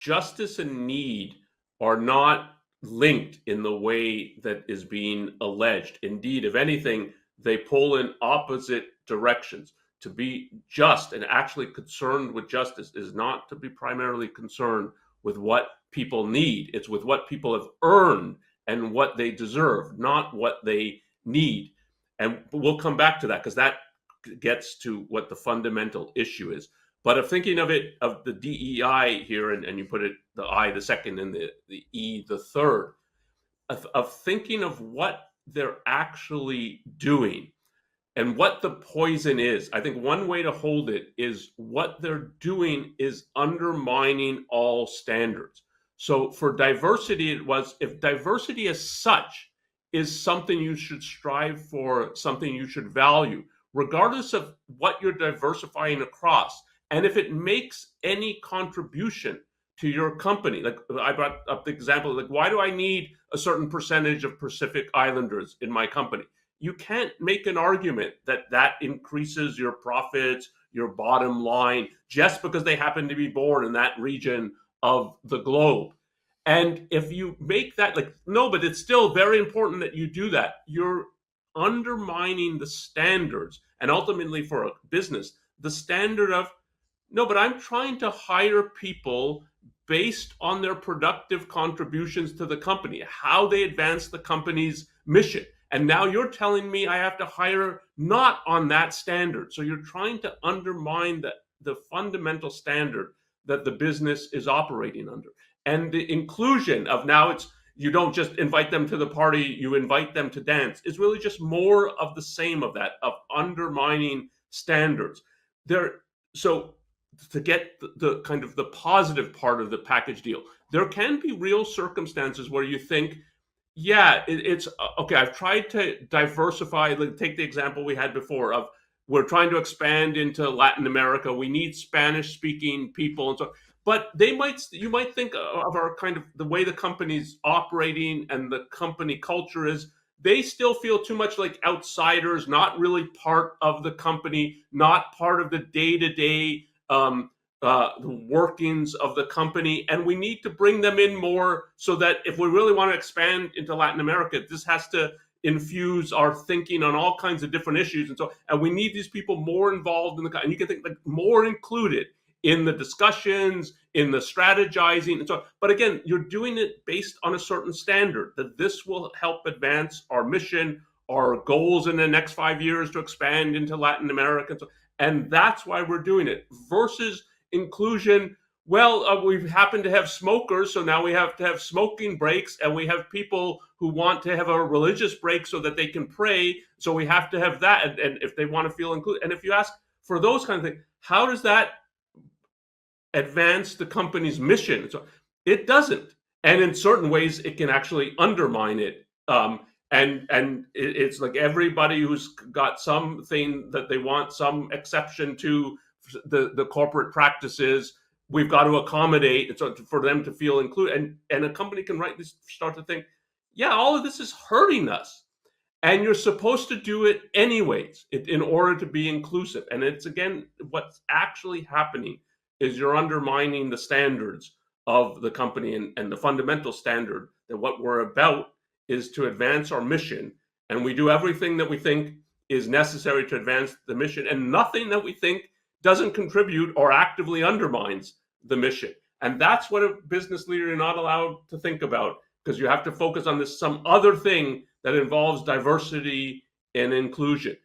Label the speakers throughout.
Speaker 1: justice and need are not linked in the way that is being alleged. Indeed, if anything, they pull in opposite directions. To be just and actually concerned with justice is not to be primarily concerned with what people need. It's with what people have earned and what they deserve, not what they need. And we'll come back to that because that gets to what the fundamental issue is. But of thinking of it, of the DEI here, and you put it the I the second and the E the third, of thinking of what they're actually doing and what the poison is. I think one way to hold it is what they're doing is undermining all standards. So for diversity, it was if diversity as such is something you should strive for, something you should value, regardless of what you're diversifying across. And if it makes any contribution to your company, like I brought up the example, like why do I need a certain percentage of Pacific Islanders in my company? You can't make an argument that that increases your profits, your bottom line, just because they happen to be born in that region of the globe. And if you make that like, no, but it's still very important that you do that, you're undermining the standards and ultimately for a business, the standard of, no, but I'm trying to hire people based on their productive contributions to the company, how they advance the company's mission. And now you're telling me I have to hire not on that standard. So you're trying to undermine the fundamental standard that the business is operating under. And the inclusion of now it's, you don't just invite them to the party, you invite them to dance, is really just more of the same of that, of undermining standards. So to get the kind of the positive part of the package deal, there can be real circumstances where you think, yeah, it's okay. I've tried to diversify. Like, take the example we had before of we're trying to expand into Latin America. We need Spanish speaking people and so. But you might think of our kind of the way the company's operating and the company culture is. They still feel too much like outsiders, not really part of the company, not part of the day-to-day the workings of the company, and we need to bring them in more so that if we really want to expand into Latin America, this has to infuse our thinking on all kinds of different issues, and we need these people more involved in and you can think like more included in the discussions, in the strategizing, and so on. But again, you're doing it based on a certain standard that this will help advance our mission, our goals in the next 5 years to expand into Latin America, and that's why we're doing it versus inclusion. Well, we happen to have smokers, so now we have to have smoking breaks, and we have people who want to have a religious break so that they can pray, so we have to have that, and if they want to feel included. And if you ask for those kind of things, how does that advance the company's mission? So it doesn't, and in certain ways it can actually undermine it. And it's like everybody who's got something that they want some exception to the corporate practices, we've got to accommodate for them to feel included. And a company can rightly start to think, yeah, all of this is hurting us. And you're supposed to do it anyways in order to be inclusive. And it's, again, what's actually happening is you're undermining the standards of the company and the fundamental standard that what we're about is to advance our mission. And we do everything that we think is necessary to advance the mission, and nothing that we think doesn't contribute or actively undermines the mission. And that's what a business leader you're not allowed to think about, because you have to focus on this some other thing that involves diversity and inclusion.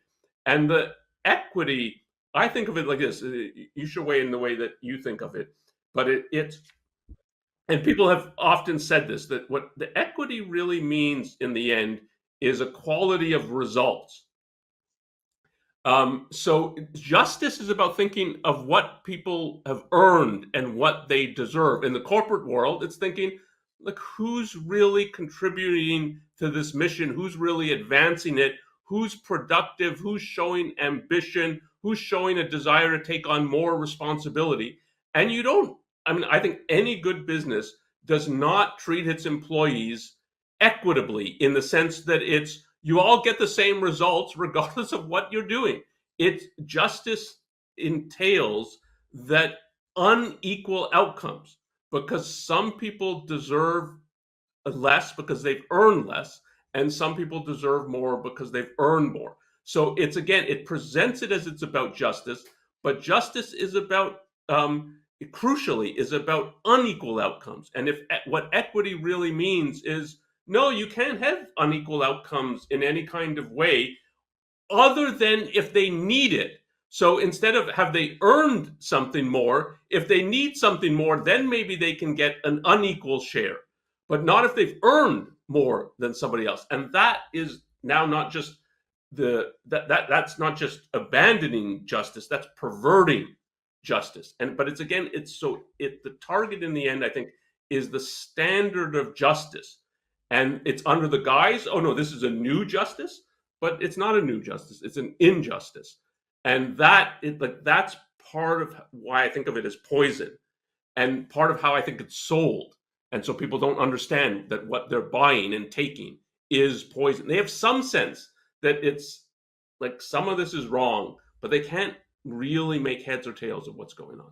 Speaker 1: And the equity, I think of it like this. You should weigh in the way that you think of it. But it's, and people have often said this, that what the equity really means in the end is a quality of results. So justice is about thinking of what people have earned and what they deserve. In the corporate world, it's thinking, like, who's really contributing to this mission? Who's really advancing it? Who's productive? Who's showing ambition? Who's showing a desire to take on more responsibility? And I think any good business does not treat its employees equitably in the sense that you all get the same results regardless of what you're doing. Justice entails that unequal outcomes because some people deserve less because they've earned less, and some people deserve more because they've earned more. So it's, again, it presents it as it's about justice, but justice is about, crucially, is about unequal outcomes. And if what equity really means is, no, you can't have unequal outcomes in any kind of way other than if they need it. So instead of have they earned something more, if they need something more, then maybe they can get an unequal share, but not if they've earned more than somebody else. And that is now not just that's not just abandoning justice, that's perverting justice. And but it's, again, it's so it the target in the end, I think, is the standard of justice. And it's under the guise, oh no, this is a new justice, but it's not a new justice, it's an injustice. And that's part of why I think of it as poison, and part of how I think it's sold. And so people don't understand that what they're buying and taking is poison. They have some sense that it's like some of this is wrong, but they can't really make heads or tails of what's going on.